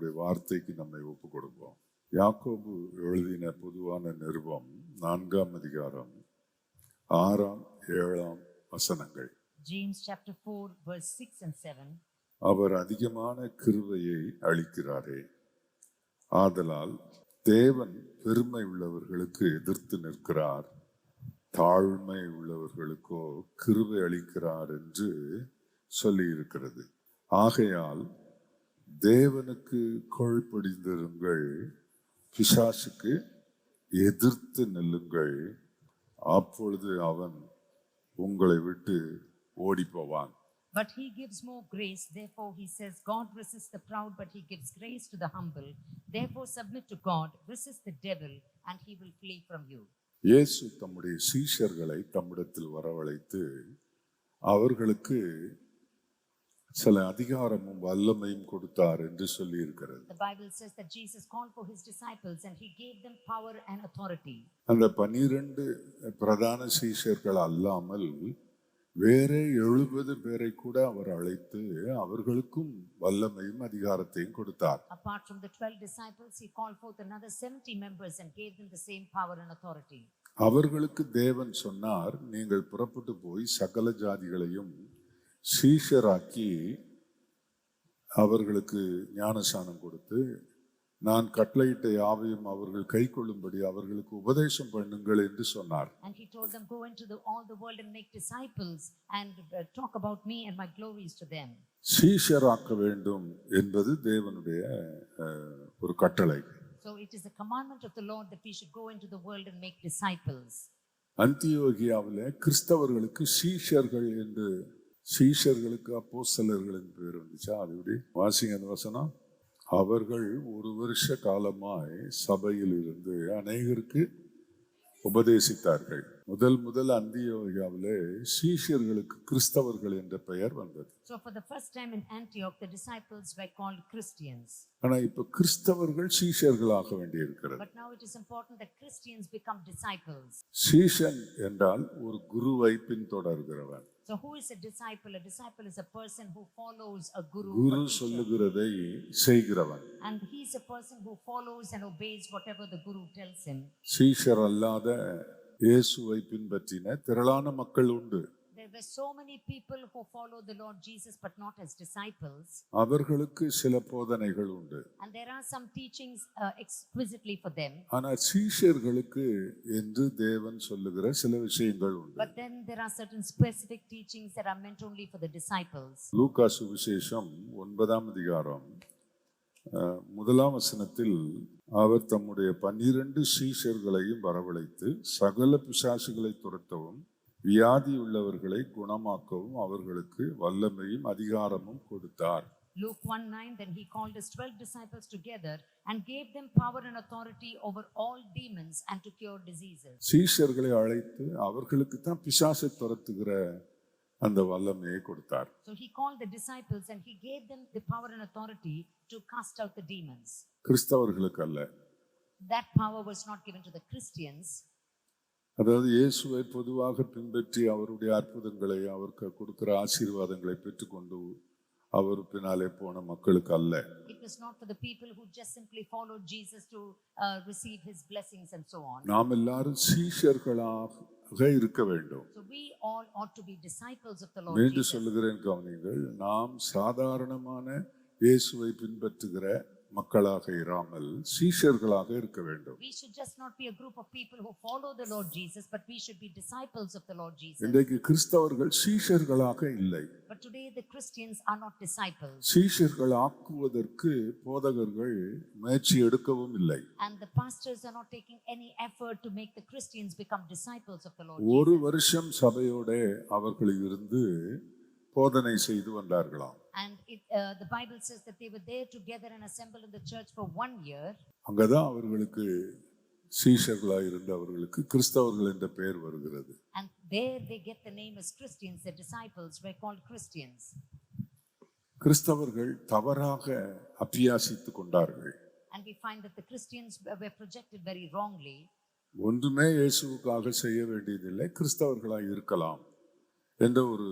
ஆண்டவருடைய வார்த்தைக்கு நம்மை ஒப்பு கொடுப்போம். யாக்கோபு எழுதின பொதுவான நிருபம் 4ஆம் அதிகாரம் 6ஆம் 7ஆம் வசனங்கள். James chapter 4 verse 6 and 7. அவர் அதிகமான கிருபையை அளிக்கிறாரே, ஆதலால் தேவன் பெருமை உள்ளவர்களுக்கு எதிர்த்து நிற்கிறார், தாழ்மை உள்ளவர்களுக்கோ கிருபை அளிக்கிறார் என்று சொல்லி இருக்கிறது. ஆகையால் தேவனுக்கு கீழ்ப்படிந்திருங்கள், பிசாசுக்கு எதிர்த்து நில்லுங்கள், அப்பொழுது அவன் உங்களை விட்டு ஓடி போவான். But he gives more grace. Therefore he says, God resists the proud, but he gives grace to the humble. Therefore submit to God, resist the devil, and he will flee from you. இயேசு தம்முடைய சீஷர்களை தம்மிடத்தில் வரவழைத்து அவர்களுக்கு சில அதிகாரமும் வல்லமையும் கொடுத்தார் என்று சொல்லி இருக்கிறது. The Bible says that Jesus called for his disciples and he gave them power and authority. அந்த 12 பிரதான சீஷர்கள் அல்லாமல் வேற 70 பேரை கூட அவர் அழைத்து அவர்களுக்கும் வல்லமையும் அதிகாரத்தையும் கொடுத்தார். Apart from the 12 disciples, he called forth another 70 members and gave them the same power and authority. அவர்களுக்கு தேவன் சொன்னார், நீங்கள் புறப்பட்டு போய் சகல ஜாதிகளையும் சீஷராக்கி அவர்களுக்கு ஞானஸ்நானம் கொடுத்து நான் கட்டளையிட்ட யாவையும் அவர்கள் கை கொள்ளும்படி அவர்களுக்கு உபதேசம் பண்ணுங்கள் என்று சொன்னார். And he told them, go into all the world and make disciples and talk about me and my glories to them. சீஷராக்க வேண்டும் என்பது தேவனுடைய ஒரு கட்டளை. So it is a commandment of the Lord that we should go into the world and make disciples. அந்தியோகியாவிலே கிறிஸ்தவர்களுக்கு சீஷர்கள் என்று, சீஷர்களுக்கு அப்போஸ்தலர்கள் என்று பேர் வந்துச்சா? அது எப்படி வாசிங்க அந்த வசனம். அவர்கள் 1 வருஷ காலமாய் சபையில் இருந்து அநேகருக்கு உபதேசித்தார்கள். முதல் அந்தியோகியாவிலே சீஷர்களுக்கு கிறிஸ்தவர்கள் என்ற பெயர் வந்தது. So for the first time in Antioch the disciples were called Christians. ஆனா இப்ப கிறிஸ்தவர்கள் சீஷர்களாக வேண்டியிருக்கிறது. But now it is important that Christians become disciples. சீஷன் என்றால் ஒரு குருவை பின்தொடர்கிறவன். So who is a disciple? A disciple is a person who follows a guru. குரு சொல்லுகிறதை செய்கிறவன். And he is a person who follows and obeys whatever the guru tells him. சீஷர் அல்லாத இயேசுவை பின்பற்றின திரளான மக்கள் உண்டு. There were so many people who follow the Lord Jesus but not as disciples. அவர்களுக்கு சில போதனைகள் உண்டு. And there are some teachings exquisitely for them. ஆனா சீஷர்களுக்கு என்று தேவன் சொல்லுகிற சில விஷயங்கள் உண்டு. But then there are certain specific teachings that are meant only for the disciples. லூக்கா சுவிசேஷம் 9ஆம் அதிகாரம் 1ஆம் வசனத்தில் அவர் தம்முடைய 12 சீஷர்களையும் வரவழைத்து சகல பிசாசுகளை துரத்தவும் வியாதி உள்ளவர்களை குணமாக்கவும் அவர்களுக்கு வல்லமையும் அதிகாரமும் கொடுத்தார். Luke 1:9, then he called his 12 disciples together and gave them power and authority over all demons and to cure diseases. சீஷர்களை அழைத்து அவர்களுக்கு தான் பிசாசை துரத்துகிற அந்த வல்லமையை கொடுத்தார். So he called the disciples and he gave them the power and authority to cast out the demons. கிறிஸ்தவர்களுக்கு அல்ல. That power was not given to the Christians. அதாவது இயேசுவை பொதுவாக பின்பற்றி அவருடைய அற்புதங்களை, அவருக்கு கொடுக்கிற ஆசீர்வாதங்களை பெற்றுக்கொண்டு அவர் பின்னாலே போன மக்களுக்கு அல்ல. It was not for the people who just simply followed Jesus to receive his blessings and so on. நாம் எல்லாரும் சீஷர்களாக இருக்க வேண்டும். So we all ought to be disciples of the Lord மீண்டும் Jesus. சொல்லுகிறேன், கவனிங்கள். நாம் சாதாரணமான இயேசுவை பின்பற்றுகிற மக்களாக இராமல் சீஷர்களாக இருக்க வேண்டும். We should just not be a group of people who follow the Lord Jesus, but we should be disciples of the Lord Jesus. இன்றைக்கு கிறிஸ்தவர்கள் சீஷர்களாக இல்லை. But today the Christians are not disciples. சீஷர்கள் ஆக்குவதற்கு போதகர்கள் முயற்சி எடுக்கவும் இல்லை. And the pastors are not taking any effort to make the Christians become disciples of the Lord 1 Jesus. வருஷம் சபையோட அவர்கள் இருந்து போதனை செய்து வந்தார்களாம். And the Bible says that they were there together and assembled in the church for 1 year. அங்கதான் அவர்களுக்கு சீஷர்களாக இருந்த அவர்களுக்கு கிறிஸ்தவர்கள் என்ற பெயர் வருகிறது. And there they get the name as Christians. The disciples were called Christians. கிறிஸ்தவர்கள் தவறாக அபியாசித்துக் கொண்டார்கள். And we find that the Christians were projected very wrongly. ஒன்றுமே இயேசுவுக்காக செய்ய வேண்டியதில்லை, கிறிஸ்தவர்களாக இருக்கலாம் என்ற ஒரு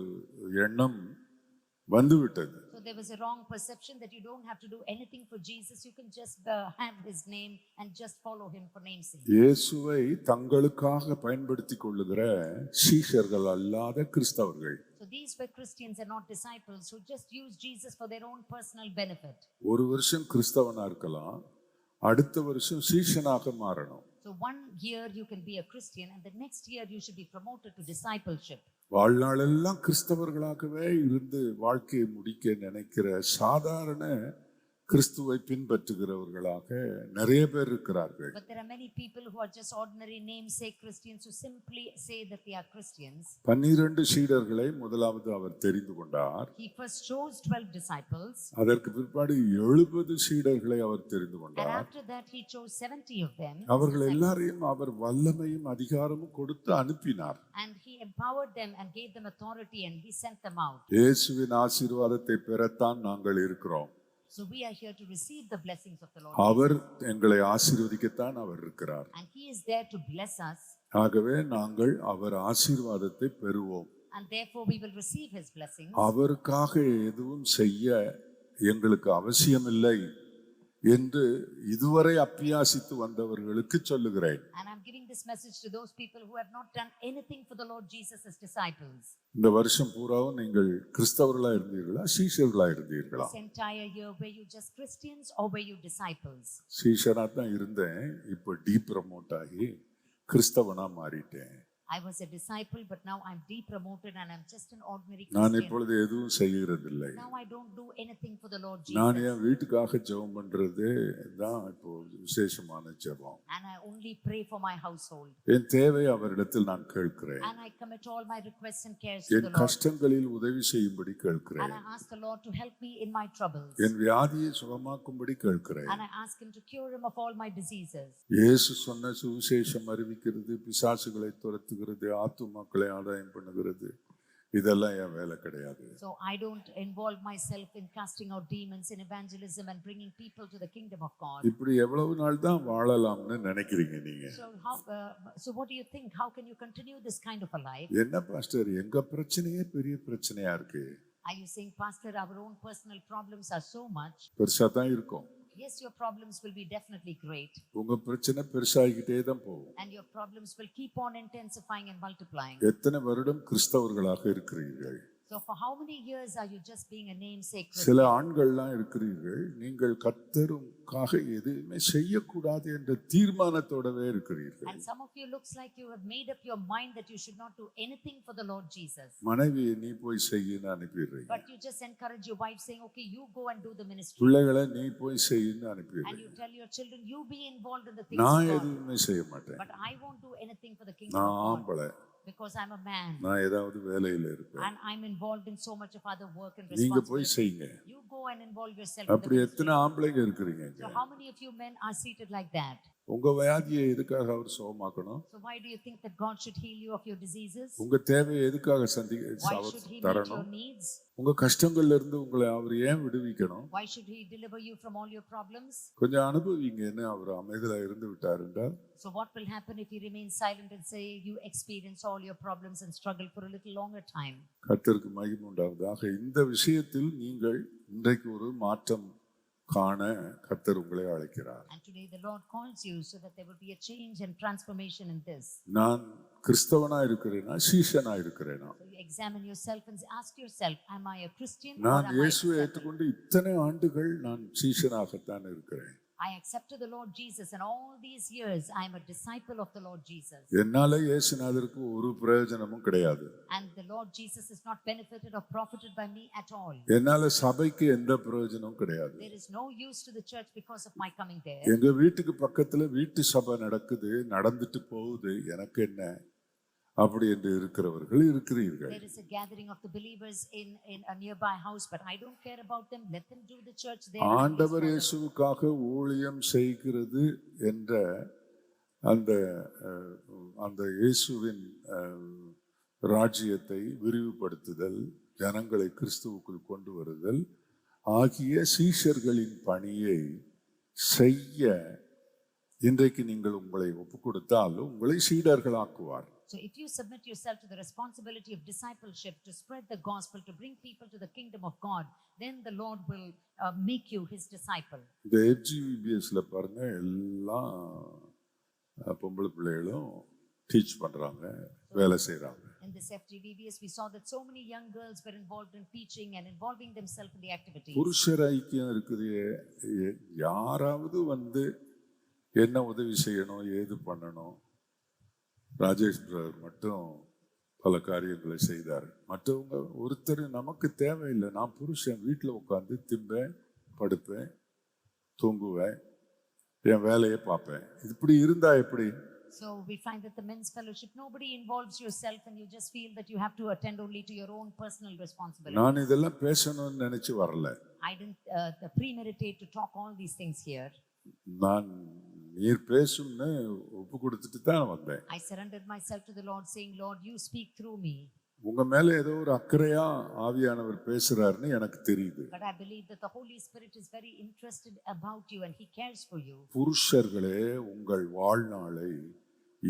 எண்ணம் வந்துவிட்டது. So there was a wrong perception that you don't have to do anything for Jesus. You can just have his name and just follow him for namesake. இயேசுவை தங்களுக்காக பயன்படுத்திக் கொள்ளுகிற சீஷர்கள் அல்லாத கிறிஸ்தவர்கள். So these were Christians and not disciples who just used Jesus for their own personal benefit. ஒரு வருஷம் கிறிஸ்தவனா இருக்கலாம், அடுத்த வருஷம் சீஷனாக மாறணும். So one year you can be a Christian and the next year you should be promoted to discipleship. வாழ்நாளெல்லாம் கிறிஸ்தவர்களாகவே இருந்து வாழ்க்கையை முடிக்க நினைக்கிற சாதாரண கிறிஸ்துவை பின்பற்றுகிறவர்களாக நிறைய பேர் இருக்கிறார்கள். But there are many people who are just ordinary namesake Christians who simply say that they are Christians. 12 சீடர்களை முதலாவது அவர் தெரிந்து கொண்டார். He first chose 12 disciples. அதற்கு பிற்பாடு 70 சீடர்களை அவர் தெரிந்து And கொண்டார். after that he chose 70 of them. அவர்கள் எல்லாரையும் அவர் வல்லமையும் அதிகாரமும் கொடுத்து அனுப்பினார். And he empowered them and gave them authority and he sent them out. இயேசுவின் ஆசீர்வாதத்தை பெறத்தான் நாங்கள் இருக்கிறோம். So we are here to receive the blessings of the Lord. அவர் எங்களை ஆசீர்வதிக்கத்தான் அவர் இருக்கிறார். And he is there to bless us. ஆகவே நாங்கள் அவர் ஆசீர்வாதத்தை பெறுவோம். And therefore we will receive his blessings. அவருக்காக எதுவும் செய்ய எங்களுக்கு அவசியமில்லை என்று இதுவரை அப்பியாசித்து வந்தவர்களுக்கு சொல்லுகிறேன். And I'm giving this message to those people who have not done anything for the Lord Jesus as disciples. இந்த வருஷம் பூராவும் நீங்கள் கிறிஸ்தவர்களா இருந்தீர்களா, சீஷர்களா இருந்தீர்களா? This entire year were you just Christians or were you disciples? சீஷரா தான் இருந்தேன், இப்போ டீப்ரமோட் ஆகி கிறிஸ்தவனா மாறிட்டேன். I was a disciple but now I'm depromoted and I'm just an ordinary நான் Christian. இப்பொழுது எதுவும் செய்கிறதில்லை. Now I don't do anything for the Lord நான் Jesus. என் வீட்டுக்காக ஜெபம் பண்றது தான் இப்போ விசேஷமான ஜெபம். And I only pray for my household. என் தேவை அவரிடத்தில் நான் கேட்கிறேன். And I commit all my requests and cares to N the Lord. கஷ்டங்களில் உதவி செய்யும்படி And கேட்கிறேன். I ask the Lord to help me in my troubles. என் வியாதியை சுகமாக்கும்படி கேட்கிறேன். And I ask him to cure him of all my diseases. இயேசு சொன்ன சுவிசேஷம் அறிவிக்கிறது, பிசாசுகளை துரத்துகிறது, ஆத்துமாக்களை ஆதாயம் பண்ணுகிறது, இதெல்லாம் என் வேலை கிடையாது. So I don't involve myself in casting out demons, in evangelism and bringing people to the kingdom of God. இப்படி எவ்வளவு நாள் தான் வாழலாம்னு நினைக்கிறீங்க நீங்க? So what do you think? How can you continue this kind of a life? என்ன pastor, எங்க பிரச்சனையே பெரிய பிரச்சனையா இருக்கு. Are you saying, Pastor, our own personal problems are so much? பெருசா தான் இருக்கும். Yes, your problems will be definitely great. உங்க பிரச்சனை பெருசாகிட்டே தான் போகும். And your problems will keep on intensifying and multiplying. எத்தனை வருடம் கிறிஸ்தவர்களாக இருக்கிறீர்கள்? So for how many years are you just being a namesake சில Christian? ஆண்கள்லாம் இருக்கிறீர்கள், நீங்கள் கர்த்தருக்காக எதுவுமே செய்யக்கூடாது என்ற தீர்மானத்தோடவே இருக்கிறீர்கள். And some of you looks like you have made up your mind that you should not do anything for the Lord Jesus. மனைவியை நீ போய் செய்யின்னு அனுப்பிடுறீங்க. But you just encourage your wife saying, okay, you go and do the ministry. பிள்ளைகளை நீ போய் செய்யின்னு And அனுப்பிடுறீங்க. you tell your children, you be involved in the things நான் of God. எதுவுமே செய்ய மாட்டேன். But I won't do anything for the kingdom நான் of God ஆம்பளை, because I'm a man. நான் ஏதாவது வேலையில இருப்பேன். And I'm involved in so much of other work and நீங்க போய் responsibility. செய்யுங்க. You go and involve yourself in the அப்படி ministry. எத்தனை ஆம்பளைங்க இருக்கிறீங்க? So how many of you men are seated like that? உங்க வியாதியை எதுக்காக அவர் சுகமாக்கணும்? So why do you think that God should heal you of your diseases? உங்க தேவையை எதுக்காக Why our should he meet your தரணும்? needs? உங்க கஷ்டங்கள்ல இருந்து உங்களை அவர் ஏன் விடுவிக்கணும்? Why should he deliver you from all your problems? கொஞ்சம் அனுபவிங்கன்னு அவர் அமைதியா இருந்து விட்டார் என்றால் So what will happen if he remains silent and say you experience all your problems and struggle for a little longer time? கர்த்தருக்கு மகிமை உண்டாவதாக. இந்த விஷயத்தில் நீங்கள் இன்றைக்கு ஒரு மாற்றம் காண கர்த்தர் உங்களை அழைக்கிறார். And today the Lord calls you so that there will be a change and transformation in this. நான் கிறிஸ்தவனா இருக்கிறேனா, சீஷனா இருக்கிறேனா? So you examine yourself and ask yourself, am I a Christian or நான் am I a இயேசுவை disciple? ஏற்றுக்கொண்டு இத்தனை ஆண்டுகள் நான் சீஷனாகத்தான் இருக்கிறேன். I accepted the Lord Jesus and all these years I am a disciple of the Lord Jesus. என்னால இயேசுநாதருக்கு ஒரு பிரயோஜனமும் கிடையாது. And the Lord Jesus is not benefited or profited by me at all. என்னால சபைக்கு எந்த பிரயோஜனமும் கிடையாது. There is no use to the church because of my coming there. எங்க வீட்டுக்கு பக்கத்துல வீட்டு சபை நடக்குது, நடந்துட்டு போகுது, எனக்கு என்ன அப்படி என்று இருக்கிறவர்கள் இருக்கிறீர்கள். There is a gathering of the believers in a nearby house, but I don't care about them. Let them do the church there. ஆண்டவர் இயேசுவுக்காக ஊழியம் செய்கிறது என்ற அந்த அந்த இயேசுவின் ராஜ்யத்தை விரிவுபடுத்துதல், ஜனங்களை கிறிஸ்துவுக்குள் கொண்டு வருதல் ஆகிய சீஷர்களின் பணியை செய்ய இன்றைக்கு நீங்கள் உங்களை ஒப்பு கொடுத்தால் உங்களை சீடர்களாக்குவார். So if you submit yourself to the responsibility of discipleship, to spread the gospel, to bring people to the kingdom of God, then the Lord will make you his disciple. இந்த FGVBSல பாருங்க, எல்லா பொம்பளை பிள்ளைகளும் டீச் பண்றாங்க, வேலை செய்றாங்க. In this FGVBS, we saw that so many young girls were involved in teaching and involving themselves in the activities. புருஷர் ஐக்கியம் இருக்குது. யாராவது வந்து என்ன உதவி செய்யணும், ஏது பண்ணணும், ராஜேஷ் பிரதர் மட்டும் பல காரியங்களை செய்தார். மற்றவங்க ஒருத்தர் நமக்கு தேவையில்லை. நான் புருஷன் வீட்டில் உட்காந்து திம்பேன், படுப்பேன், தூங்குவேன், என் வேலையை பார்ப்பேன். இப்படி இருந்தா எப்படி? So we find that the men's fellowship, nobody involves yourself and you just feel that you have to attend only to your own personal responsibilities. நான் இதெல்லாம் பேசணும்னு நினைச்சு வரல. I didn't premeditate to talk all these things here. நான் நீர் பேசும்னு ஒப்பு கொடுத்துட்டு தான் வந்தேன். I surrendered myself to the Lord, saying, Lord, you speak through me. உங்க மேல ஏதோ ஒரு அக்கறையா ஆவியானவர் பேசுறாருன்னு எனக்கு தெரியுது. But I believe that the Holy Spirit is very interested about you and he cares for you. புருஷர்களே, உங்கள் வாழ்நாளை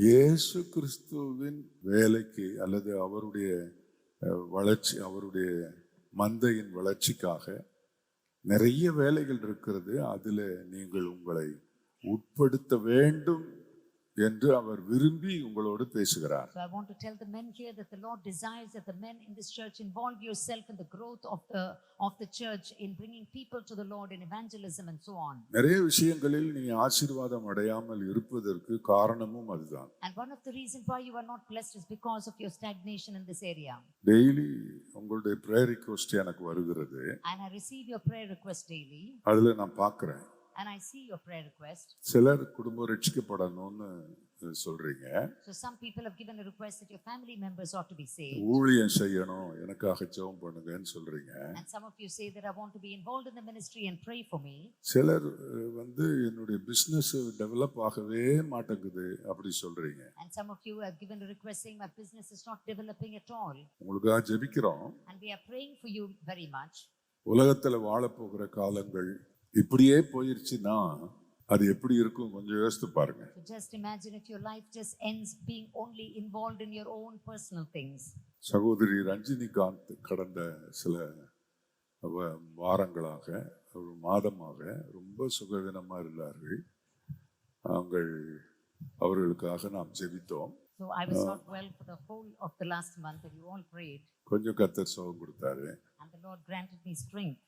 இயேசு கிறிஸ்துவின் வேலைக்கு அல்லது அவருடைய வளர்ச்சி, அவருடைய மந்தையின் வளர்ச்சிக்காக நிறைய வேலைகள் இருக்கிறது. அதில் நீங்கள் உங்களை உட்படுத்த வேண்டும் என்று அவர் விரும்பி உங்களோடு பேசுகிறார். So I want to tell the men here that the Lord desires that the men in this church involve yourself in the growth of the church, in bringing people to the Lord, in evangelism and so on. நிறைய விஷயங்களில் நீ ஆசீர்வாதம் அடையாமல் இருப்பதற்கு காரணமும் அதுதான். And one of the reasons why you are not blessed is because of your stagnation in this area. Daily உங்களுடைய prayer request எனக்கு வருகிறது. And I receive your prayer request daily. அதுல நான் பார்க்கிறேன். And I see your prayer request. சிலர் குடும்பம் ரட்சிக்கப்படணும்னு சொல்றீங்க. So some people have given a request that your family members ought to be saved. ஊழியம் செய்யணும், எனக்காக ஜெபம் பண்ணுங்கன்னு சொல்றீங்க. And some of you say that I want to be involved in the ministry and pray for me. சிலர் வந்து என்னுடைய business develop ஆகவே மாட்டேங்குது அப்படி சொல்றீங்க. And some of you have given a request saying my business is not developing at all. உங்களுக்காக ஜெபிக்கிறோம். And we are praying for you very much. உலகத்துல வாழ போகிற காலங்கள் இப்படியே போயிருச்சுன்னா அது எப்படி இருக்கும் கொஞ்சம் யோசித்து பாருங்க. So just imagine if your life just ends being only involved in your own personal things. சகோதரி ரஞ்சினிகாந்த் கடந்த சில வாரங்களாக, ஒரு மாதமாக ரொம்ப சுகவீனமா இருந்தார்கள். அவர்களுக்காக நாம் ஜெபித்தோம். So I was not well for the whole of the last month and you all prayed. கொஞ்சம் கர்த்தர் சுகம் கொடுத்தாரு. And the Lord granted me strength.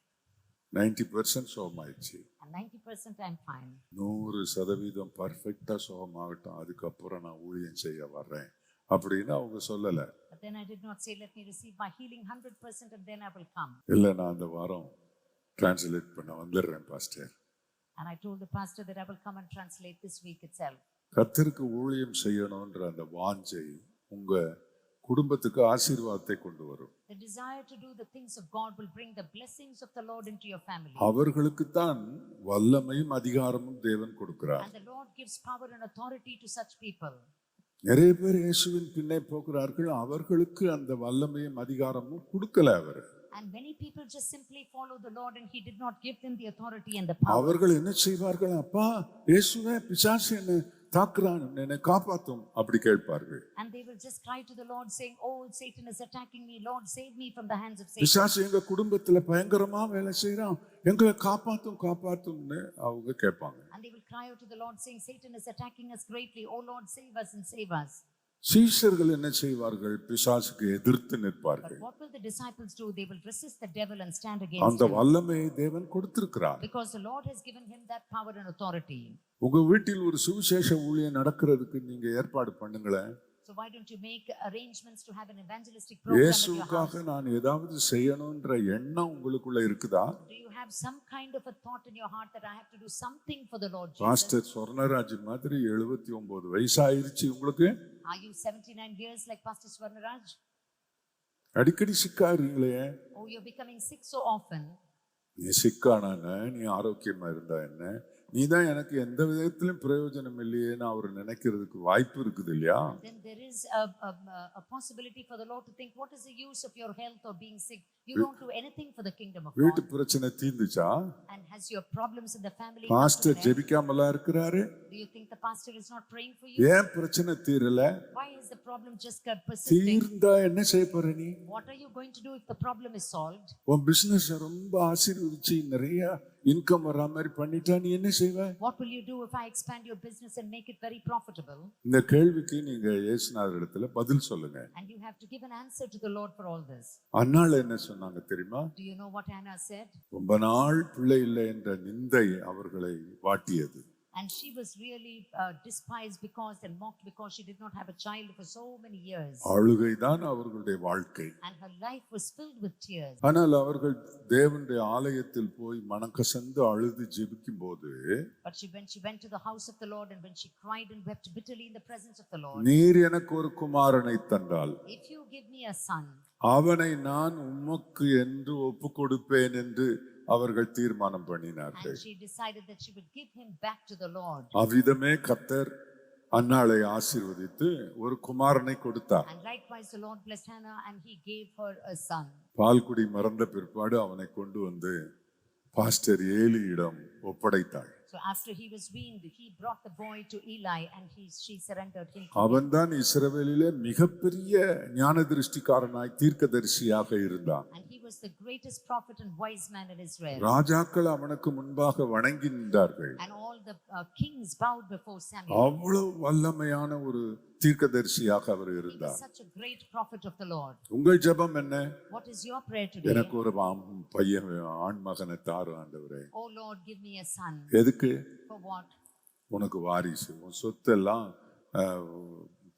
90% சுகமாயிடுச்சு. And 90% I'm fine. 100% பர்ஃபெக்டா சுகமாகட்டும், அதுக்கப்புறம் நான் ஊழியம் செய்ய வர்றேன் அப்படின்னு அவங்க சொல்லல. But then I did not say let me receive my healing 100% and then I will come. இல்ல, நான் அந்த வாரம் டிரான்ஸ்லேட் பண்ண வந்துடுறேன் pastor. And I told the pastor that I will come and translate this week itself. கர்த்தருக்கு ஊழியம் செய்யணும்ன்ற அந்த வாஞ்சை உங்க குடும்பத்துக்கு ஆசீர்வாதத்தை கொண்டு வரும். The desire to do the things of God will bring the blessings of the Lord into your family. அவர்களுக்கு தான் வல்லமையும் அதிகாரமும் தேவன் கொடுக்கிறார். And the Lord gives power and authority to such people. நிறைய பேர் இயேசுவின் பின்னே போகிறார்கள், அவர்களுக்கு அந்த வல்லமையும் அதிகாரமும் கொடுக்கல அவர். And many people just simply follow the Lord and he did not give them the authority and the power. அவர்கள் என்ன செய்வார்கள்? அப்பா இயேசுவே, பிசாசு என்னை தாக்குறான், என்னை காப்பாத்தும் அப்படி கேட்பார்கள். And they will just cry to the Lord saying, oh, Satan is attacking me, Lord save me from the hands of Satan. பிசாசு எங்க குடும்பத்துல பயங்கரமா வேலை செய்றான், எங்களை காப்பாத்தும்னு அவங்க கேட்பாங்க. And they will cry out to the Lord saying, Satan is attacking us greatly, oh Lord save us and save us. சீஷர்கள் என்ன செய்வார்கள்? பிசாசுக்கு எதிர்த்து நிற்பார்கள். But what will the disciples do? They will resist the devil and stand against அந்த him. வல்லமையை தேவன் கொடுத்திருக்கிறார். Because the Lord has given him that power and authority. உங்க வீட்டில் ஒரு சுவிசேஷ ஊழியம் நடக்கிறதுக்கு நீங்க ஏற்பாடு பண்ணுங்களேன். So why don't you make arrangements to have an evangelistic program at your house? இயேசுவுக்காக நான் ஏதாவது செய்யணும்ன்ற எண்ணம் உங்களுக்குள்ள இருக்குதா? Do you have some kind of a thought in your heart that I have to do something for the Lord Jesus? Pastor Sornaraj மாதிரி 79 வயசாயிருச்சு உங்களுக்கு. Are you 79 years like Pastor Swarnaraj? அடிக்கடி சிக்காறீங்களே. Oh, you're becoming sick so often. நீ சிக்கானா, நீ ஆரோக்கியமா இருந்தா என்ன, நீதான் எனக்கு எந்த விதத்திலும் பிரயோஜனம் இல்லையேன்னு அவர் நினைக்கிறதுக்கு வாய்ப்பு இருக்குது இல்லையா? Then there is a possibility for the Lord to think, what is the use of your health or being sick? You don't do anything for the kingdom of வீட்டு God. பிரச்சனை தீர்ந்துச்சா? And has your problems in the family come to pastor an end? ஜெபிக்காமலா இருக்கிறாரு? Do you think the pastor is not praying for you? ஏன் பிரச்சனை தீரல? Why is the problem just persisting? தீர்ந்தா என்ன செய்ய போற நீ? What are you going to do if the problem is solved? உன் business ரொம்ப ஆசீர்வதிச்சு நிறைய இன்கம் வர்ற மாதிரி பண்ணிட்டா நீ என்ன செய்வ? What will you do if I expand your business and make it very profitable? இந்த கேள்விக்கு நீங்க இயேசுநாதரிடத்துல பதில் சொல்லுங்க. And you have to give an answer to the Lord for all this. அன்னாள் என்ன சொன்னாங்க தெரியுமா? Do you know what Hannah said? ரொம்ப நாள் பிள்ளை இல்லை என்ற நிந்தை அவர்களை வாட்டியது. And she was really despised because and mocked because she did not have a child for so many years. அழுகைதான் அவர்களுடைய வாழ்க்கை. And her life was filled with tears. ஆனால் அவர்கள் தேவனுடைய ஆலயத்தில் போய் மனக்கசந்து அழுது ஜெபிக்கும் போது, But when she went to the house of the Lord and when she cried and wept bitterly in the presence of the Lord, நீர் எனக்கு ஒரு குமாரனை தந்தால் if you give me a son, அவனை நான் உமக்கு என்று ஒப்பு கொடுப்பேன் என்று அவர்கள் தீர்மானம் பண்ணினார்கள். and she decided that she would give him back to the Lord. அவ்விதமே கர்த்தர் அன்னாளை ஆசீர்வதித்து ஒரு குமாரனை கொடுத்தார். And likewise the Lord blessed Hannah and he gave her a son. பால்குடி மறந்த பிற்பாடு அவனை கொண்டு வந்து pastor ஏலியிடம் ஒப்படைத்தாள். So after he was weaned, he brought the boy to Eli and she surrendered him. அவன்தான் இஸ்ரவேலிலே மிகப்பெரிய ஞான திருஷ்டிக்காரனாய் தீர்க்கதரிசியாக இருந்தான். And he was the greatest prophet and wise man in Israel. ராஜாக்கள் அவனுக்கு முன்பாக வணங்கி நின்றார்கள். And all the kings bowed before Samuel. அவ்வளவு வல்லமையான ஒரு தீர்க்கதரிசியாக அவர் He was இருந்தார். such a great prophet of the Lord. உங்கள் ஜெபம் என்ன? What is your prayer today? எனக்கு ஒரு பையன் ஆண் மகனை தாரு ஆண்டவரே. Oh Lord, give me a son. எதுக்கு? For what? உனக்கு வாரிசு, உன் சொத்தெல்லாம்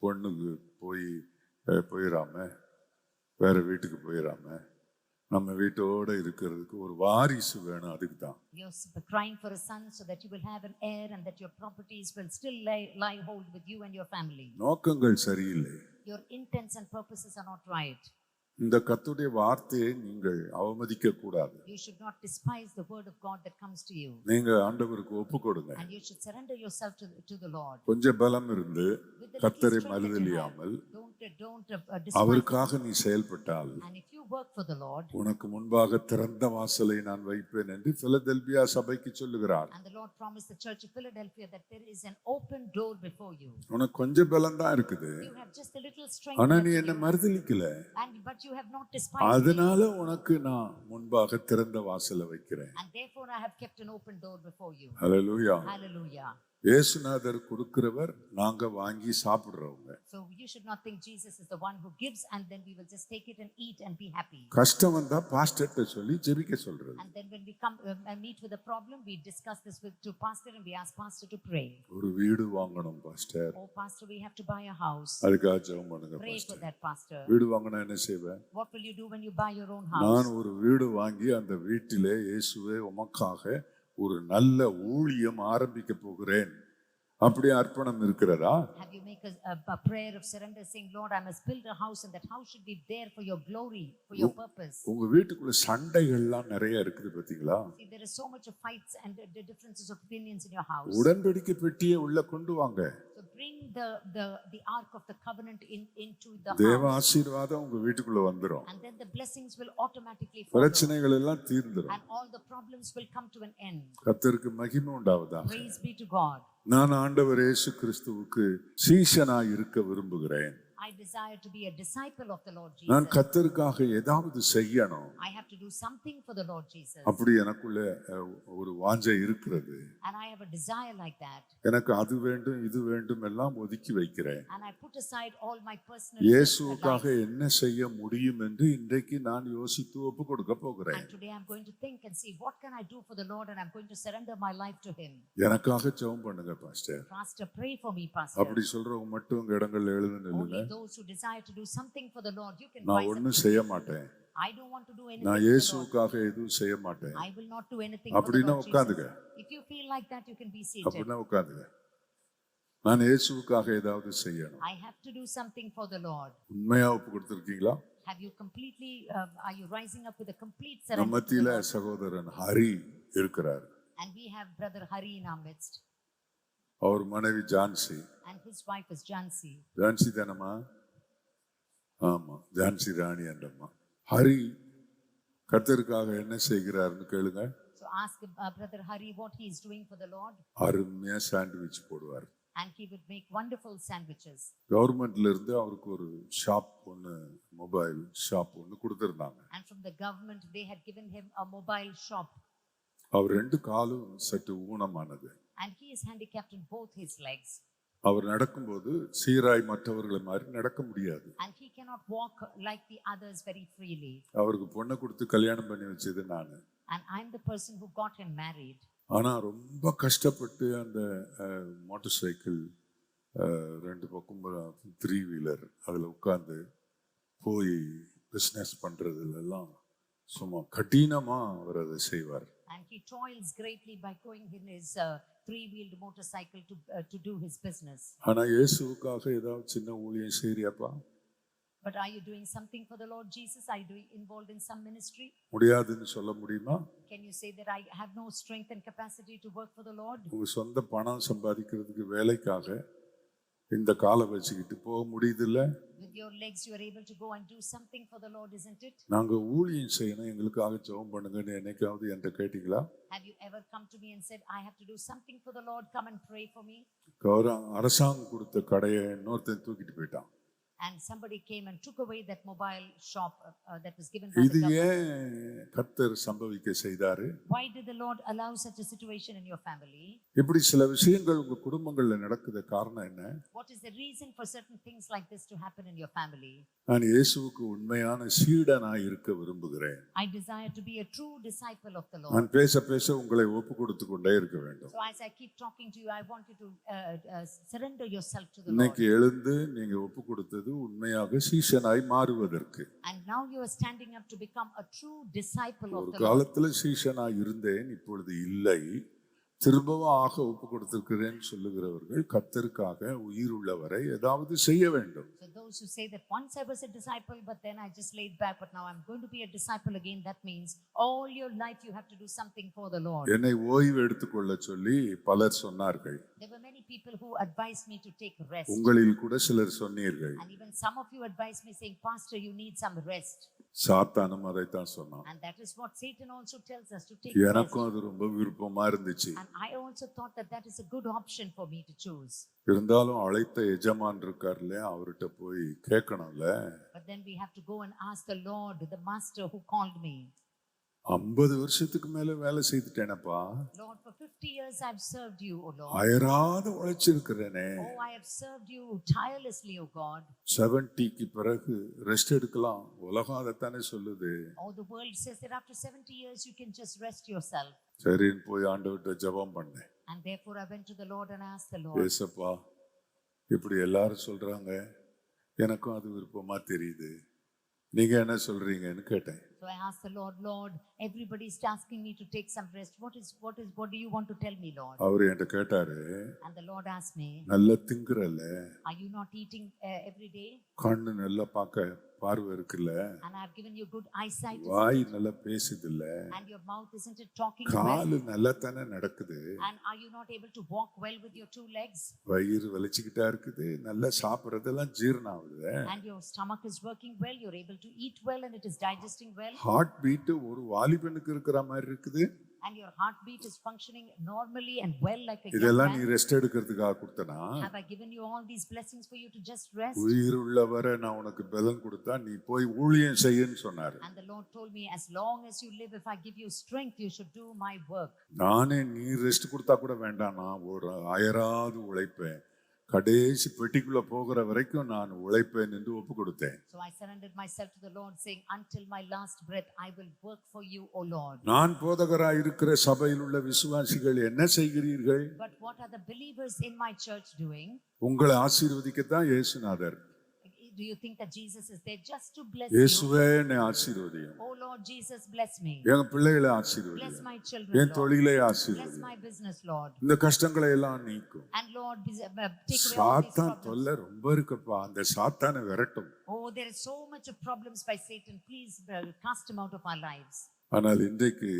பொண்ணுக்கு போயிடாம வேற வீட்டுக்கு போயிடாம நம்ம வீட்டோட இருக்கிறதுக்கு ஒரு வாரிசு வேணும். அதுக்கு தான் You're crying for a son so that you will have an heir and that your properties will still lie hold with you and your family. நோக்கங்கள் சரியில்லை. Your intents and purposes are not right. இந்த கர்த்தருடைய வார்த்தையை நீங்கள் அவமதிக்க கூடாது. You should not despise the word of God that comes to you. நீங்க ஆண்டவருக்கு ஒப்பு கொடுங்க. And you should surrender yourself to the Lord. கொஞ்சம் பலம் இருந்து கர்த்தரை மறுதலியாமல் Don't despise. அவருக்காக நீ செயல்பட்டால் And if you work for the Lord, உனக்கு முன்பாக திறந்த வாசலை நான் வைப்பேன் என்று பிலதெல்பியா சபைக்கு சொல்லுகிறார். and the Lord promised the church of Philadelphia that there is an open door before you. உனக்கு கொஞ்சம் பலம் தான் இருக்குது. You have just a little strength. ஆனா நீ left in என்ன you. மறுதலிக்கல. But you have not despised me. அதனால உனக்கு நான் முன்பாக திறந்த வாசலை வைக்கிறேன். And therefore I have kept an open door before you. Hallelujah. Hallelujah. இயேசுநாதர் கொடுக்கிறவர், நாங்க வாங்கி சாப்பிடுறவங்க. So you should not think Jesus is the one who gives and then we will just take it and eat and be happy. கஷ்டம் வந்தா பாஸ்டர்ட்ட சொல்லி ஜெபிக்க சொல்றது. And then when we come and meet with a problem, we discuss this to pastor and we ask pastor to pray. ஒரு வீடு வாங்கணும் pastor. Oh pastor, we have to buy a house. அதுக்காக ஜெபம் பண்ணுங்க Pray for pastor. that pastor. வீடு வாங்கினா என்ன செய்வேன்? What will you do when you buy your own house? நான் ஒரு வீடு வாங்கி அந்த வீட்டிலே இயேசுவே உமக்காக ஒரு நல்ல ஊழியம் ஆரம்பிக்க போகிறேன். அப்படி அர்ப்பணம் இருக்கிறதா? Have you make a prayer of surrender saying, Lord, I must build a house and that house should be there for your glory, for your purpose? உங்க வீட்டுக்குள்ள சண்டைகள்லாம் நிறைய இருக்குது பாத்தீங்களா? See, there is so much of fights and the differences of opinions in your house. உடன்படிக்கை பெட்டியை உள்ள கொண்டு வாங்க. So bring the ark of the covenant into the தேவ house. ஆசீர்வாதம் உங்க வீட்டுக்குள்ள வந்துரும். And then the blessings will automatically follow. பிரச்சனைகள் எல்லாம் தீர்ந்துரும். And all the problems will come to an end. கர்த்தருக்கு மகிமை உண்டாவதாக. Praise be to God. நான் ஆண்டவர் இயேசு கிறிஸ்துவுக்கு சீஷனாய் இருக்க விரும்புகிறேன். I desire to be a disciple of the Lord நான் Jesus. கர்த்தருக்காக ஏதாவது செய்யணும். I have to do something for the Lord Jesus. அப்படி எனக்குள்ள ஒரு வாஞ்சை இருக்கிறது. And I have a desire like that. எனக்கு அது வேண்டும் இது வேண்டும் எல்லாம் ஒதுக்கி வைக்கிறேன். And I put aside all my personal needs and இயேசுவுக்காக life. என்ன செய்ய முடியும் என்று இன்றைக்கு நான் யோசித்து ஒப்பு கொடுக்க போகிறேன். And today I'm going to think and see what can I do for the Lord and I'm going to surrender my life to Him. எனக்காக ஜெபம் பண்ணுங்க pastor. Pastor, pray for me, Pastor. அப்படி சொல்றவங்க மட்டும் உங்க இடங்கள்ல எழுந்து நில்லுங்க. Only those who desire to do something for the Lord, you can நான் rise up. ஒண்ணும் செய்ய மாட்டேன். I don't want to do anything நான் for the Lord. இயேசுவுக்காக எதுவும் செய்ய மாட்டேன். I will not do anything for the அப்படின்னா Lord உட்காந்துக்க. Jesus. If you feel like that, you can be seated. அப்படின்னா உட்காந்துக்க. நான் இயேசுவுக்காக ஏதாவது செய்யணும். I have to do something for the Lord. உண்மையா ஒப்பு கொடுத்திருக்கீங்களா? Have you completely, are you rising up with a complete நம்ம surrender to the மத்தியில Lord? சகோதரன் ஹரி இருக்கிறார். And we have Brother Hari in our midst. அவர் மனைவி Jhansi. And his wife is Jansi. Jhansi தானம்மா? ஆமா, ஜான்சி ராணி என்றம்மா. ஹரி கர்த்தருக்காக என்ன செய்கிறாருன்னு கேளுங்க. So ask Brother Hari what he is doing for the Lord. அருமையா சாண்ட்விச் போடுவார். And he would make wonderful sandwiches. கவர்மெண்ட்ல இருந்து அவருக்கு ஒரு ஷாப் ஒன்று, மொபைல் ஷாப் ஒன்று கொடுத்துருந்தாங்க. And from the government they had given him a mobile shop. அவர் 2 காலும் சற்று ஊனமானது. And he is handicapped in both his legs. அவர் நடக்கும்போது சீராய் மற்றவர்களை மாதிரி நடக்க முடியாது. And he cannot walk like the others very freely. அவருக்கு பொண்ணை கொடுத்து கல்யாணம் பண்ணி வச்சது நானு. And I'm the person who got him married. ஆனா ரொம்ப கஷ்டப்பட்டு அந்த மோட்டார் சைக்கிள் 2 பக்கம் 3 வீலர் அதில் உட்கார்ந்து போய் பிஸ்னஸ் பண்றதுலாம் சும்மா கடினமா அவர் அதை செய்வார். And he toils greatly by going in his 3-wheeled motorcycle to do his business. ஆனா இயேசுவுக்காக ஏதாவது சின்ன ஊழியம் செய்றியாப்பா? But are you doing something for the Lord Jesus? Are you involved in some ministry? முடியாதுன்னு சொல்ல முடியுமா? Can you say that I have no strength and capacity to work for the Lord? உங்க சொந்த பணம் சம்பாதிக்கிறதுக்கு வேலைக்காக இந்த காலை வச்சுக்கிட்டு போக முடியுதுல்ல? With your legs you are able to go and do something for the Lord, isn't it? நாங்க ஊழியம் செய்யணும், எங்களுக்காக ஜெபம் பண்ணுங்கன்னு என்னைக்காவது என்கிட்ட கேட்டீங்களா? Have you ever come to me and said, I have to do something for the Lord, come and pray for me? அரசாங்கம் கொடுத்த கடையை இன்னொருத்தன் தூக்கிட்டு போயிட்டான். And somebody came and took away that mobile shop that was given by இது the government. ஏன் கர்த்தர் சம்பவிக்க செய்தாரு? Why did the Lord allow such a situation in your family? இப்படி சில விஷயங்கள் உங்க குடும்பங்கள்ல நடக்குது, காரணம் என்ன? What is the reason for certain things like this to happen in your family? நான் இயேசுவுக்கு உண்மையான சீடனாய் இருக்க விரும்புகிறேன். I desire to be a true disciple of the Lord. நான் பேச பேச உங்களை ஒப்பு கொடுத்து கொண்டே இருக்க வேண்டும். So as I keep talking to you, I want you to surrender yourself to the இன்னைக்கு Lord. எழுந்து நீங்க ஒப்பு கொடுத்தது உண்மையாக சீஷனாய் மாறுவதற்கு. And now you are standing up to become a true disciple of ஒரு the Lord. காலத்துல சீஷனாய் இருந்தேன், இப்பொழுது இல்லை, திரும்பவும் ஆக ஒப்பு கொடுத்திருக்கிறேன் சொல்லுகிறவர்கள் கர்த்தருக்காக உயிர் உள்ளவரை ஏதாவது செய்ய வேண்டும். So those who say that once I was a disciple but then I just laid back, but now I'm going to be a disciple again, that means all your life you have to do something for the Lord. என்னை ஓய்வு எடுத்துக்கொள்ள சொல்லி பலர் சொன்னார்கள். There were many people who advised me to take rest. உங்களில் கூட சிலர் சொன்னீர்கள். And even some of you advised me saying, Pastor, you need some rest. சாத்தானும் அதைத்தான் சொன்னான். And that is what Satan also tells us, to take rest. எனக்கும் அது ரொம்ப விருப்பமா இருந்துச்சு. And I also thought that that is a good option for me to choose. இருந்தாலும் அழைத்த எஜமான் இருக்கார்ல, அவர்கிட்ட போய் கேட்கணும்ல. But then we have to go and ask the Lord, the master who called me. 50 வருஷத்துக்கு மேல வேலை செய்துட்டேனப்பா. Lord, for 50 years I've served you, O Lord. அயராது உழைச்சிருக்கிறேனே. Oh, I have served you tirelessly, O God. 70க்கு பிறகு rest எடுக்கலாம், உலகம் அதைத்தானே சொல்லுது. Oh, the world says that after 70 years you can just rest yourself. சரின்னு போய் ஆண்டவர்கிட்ட ஜெபம் பண்ணேன். And therefore I went to the Lord and asked the Lord. ஏசப்பா, இப்படி எல்லாரும் சொல்றாங்க, எனக்கும் அது விருப்பமா தெரியுது, நீங்க என்ன சொல்றீங்கன்னு கேட்டேன். So I asked the Lord, Lord, everybody is asking me to take some rest. What do you want to tell me, Lord? அவர் என்கிட்ட கேட்டாரு, And the Lord asked me, நல்லா திங்குறல்ல, are you not eating every day? கண்ணு நல்லா பார்க்க பார்வை இருக்குல்ல, And I have given you good eyesight, வாய் நல்லா பேசுதுல்ல, and your mouth, isn't it talking well? காலு நல்லா தானே நடக்குது, And are you not able to walk well with your 2 legs? வயிறு வலிச்சுக்கிட்டா இருக்குது, நல்லா சாப்பிட்றதெல்லாம் ஜீரணம் ஆகுது, And your stomach is working well, you're able to eat well, and it is digesting well. Heart beat ஒரு வாலிபனுக்கு இருக்கிற மாதிரி இருக்குது, And your heartbeat is functioning normally and well like a young இதெல்லாம் நீ man. ரெஸ்ட் எடுக்கிறதுக்காக கொடுத்தனா? Have I given you all these blessings for you to just rest? உயிர் உள்ளவரை நான் உனக்கு பலன் கொடுத்தா நீ போய் ஊழியம் செய்யன்னு சொன்னாரு. And the Lord told me, as long as you live, if I give you strength, you should do my work. நானே நீ ரெஸ்ட் கொடுத்தா கூட வேண்டாம், நான் ஒரு அயராது உழைப்பேன், கடைசி பெட்டிக்குள்ள போகிற வரைக்கும் நான் உழைப்பேன் என்று ஒப்பு கொடுத்தேன். So I surrendered myself to the Lord, saying, until my last breath I will work for you, O Lord. நான் போதகராய் இருக்கிற சபையில் உள்ள விசுவாசிகள் என்ன செய்கிறீர்கள்? But what are the believers in my church doing? உங்களை ஆசீர்வதிக்கத்தான் இயேசுநாதர். Do you think that Jesus is there just to bless you? இயேசுவே என்னை ஆசீர்வதியும், Oh Lord Jesus, bless me. என் பிள்ளைகளை Bless ஆசீர்வதியும், my children, என் Lord. தொழிலை Bless ஆசீர்வதியும், my business, Lord. இந்த கஷ்டங்களை எல்லாம் நீக்கும். And Lord, take away all these சாத்தான் problems. தொல்லை ரொம்ப இருக்குப்பா, அந்த சாத்தானை விரட்டும். Oh, there is so much of problems by Satan. Please cast him out of our lives. ஆனால் இன்றைக்கு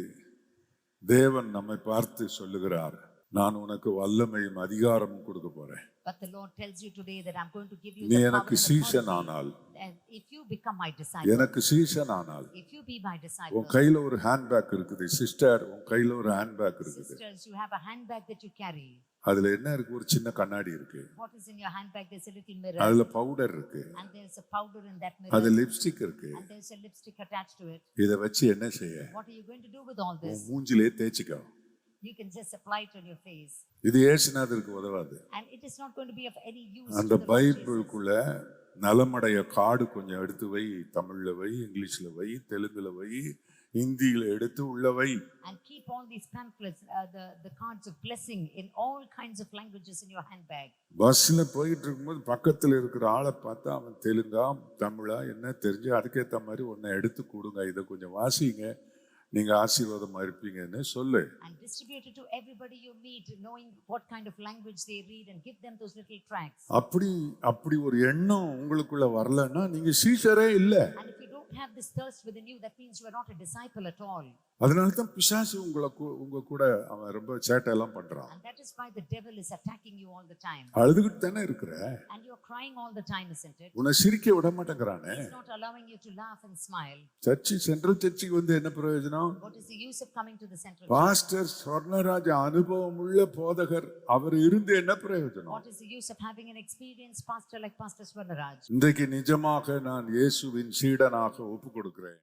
தேவன் நம்மை பார்த்து சொல்லுகிறார், நான் உனக்கு வல்லமையும் அதிகாரமும் கொடுக்க போறேன். But the Lord tells you today that I'm going to give you நீ the power எனக்கு and சீஷன் authority. ஆனால், And if you become my disciple, எனக்கு சீஷன் ஆனால், if you be my உன் disciple, கையில ஒரு ஹேண்ட்பேக் இருக்குது சிஸ்டர், உன் கையில ஒரு ஹேண்ட்பேக் இருக்குது. sisters, you have a handbag that you carry. அதுல என்ன இருக்கு? ஒரு சின்ன கண்ணாடி இருக்கு, What is in your handbag? There's a little mirror, அதுல பவுடர் இருக்கு, and there's a powder in that அது mirror, லிப்ஸ்டிக் இருக்கு. and there's a lipstick attached to it. இத வச்சு என்ன செய்ய? What are you going to do with all உன் this? மூஞ்சிலே தேய்ச்சிக்கோ. You can just apply it on your face, இது ஏசுநாதருக்கு உதவாது. and it is not going to be of any use அந்த to the Lord Jesus. பைபிளுக்குள்ள நலமடைய card கொஞ்சம் எடுத்து வை, தமிழ்ல வை, இங்கிலீஷ்ல வை, தெலுங்குல வை, ஹிந்தியில எடுத்து உள்ள வை. And keep all these pamphlets, the cards of blessing in all kinds of languages in your handbag. பஸ்ல போயிட்டு இருக்கும்போது பக்கத்துல இருக்கிற ஆளை பார்த்தா அவன் தெலுங்கா தமிழா என்ன தெரிஞ்சு அதுக்கேற்ற மாதிரி ஒன்றை எடுத்து கொடுங்க, இதை கொஞ்சம் வாசிங்க, நீங்க ஆசீர்வாதமா இருப்பீங்கன்னு சொல்லு. And distribute it to everybody you meet, knowing what kind of language they read, and give them those little tracts. அப்படி ஒரு எண்ணம் உங்களுக்குள்ள வரலன்னா நீங்க சீஷரே இல்ல. And if you don't have this thirst within you, that means you are not a disciple at all. அதனால தான் பிசாசு உங்க கூட அவன் ரொம்ப சேட்டை எல்லாம் பண்றான். And that is why the devil is attacking you all the time. அழுதுகிட்டு தானே இருக்கிற, And you are crying all the time, isn't it? உன்னை சிரிக்க விட மாட்டேங்கிறானே. He's not allowing you to laugh and smile. Central சர்ச்சுக்கு வந்து என்ன பிரயோஜனம்? What is the use of coming to the central church? Pastor Sornaraja அனுபவம் உள்ள போதகர் அவர் இருந்து என்ன பிரயோஜனம்? What is the use of having an experienced pastor like Pastor Swarnaraj? இன்றைக்கு நிஜமாக நான் இயேசுவின் சீடனாக ஒப்பு கொடுக்கிறேன்.